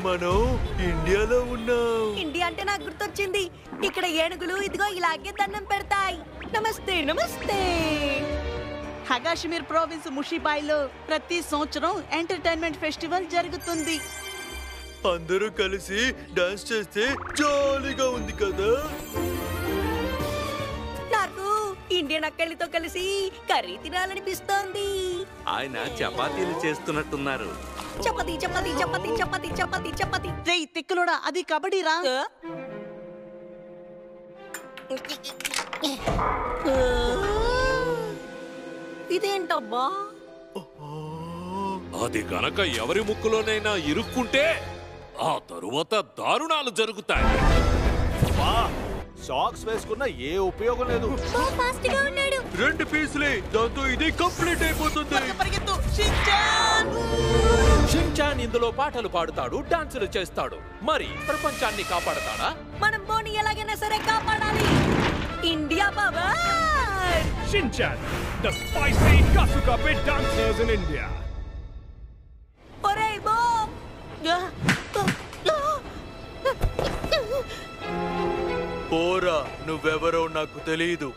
మనం ఇండియాలో ఉన్నాం. ఇండియా అంటే నాకు గుర్తొచ్చింది. ఇక్కడ ఏనుగులు ఇదిగో ఇలాగే దండం పెడతాయి. నమస్తే నమస్తే. హగాషిమీర్ ప్రావిన్స్ ముషిబాయ్లో ప్రతి సంవత్సరం ఎంటర్టైన్మెంట్ ఫెస్టివల్ జరుగుతుంది. అందరూ కలిసి డాన్స్ చేస్తే జాలీగా ఉంది కదా. నాకు ఇండియన్ అక్కడితో కలిసి కర్రీ తినాలనిపిస్తోంది. ఆయన చపాతీలు చేస్తున్నట్టున్నారు. చపాతి చపాతి చపాతి చపాతి చపాతి చపాతి. రేయ్ తిక్కులోడా, అది కబడ్డీ రా. ఇదేంటబ్బా? అది గనక ఎవరి ముక్కులోనైనా ఇరుక్కుంటే ఆ తరువాత దారుణాలు జరుగుతాయి. సాక్స్ వేసుకున్న ఏ ఉపయోగం లేదు. రెండు పీసులే, దాంతో ఇది కంప్లీట్ అయిపోతుంది. పరిగెత్తు షిన్చాన్. షిన్చాన్ ఇందులో పాటలు పాడుతాడు, డాన్సులు చేస్తాడు. మరి ప్రపంచాన్ని కాపాడతాడా? మనం బోని ఎలాగైనా సరే కాపాడాలి. India power! Shinchan, the spicy Kasuga pit dancers in India. ఒరేయ్ బాబ్! పోరా, నువ్వెవరో నాకు తెలీదు.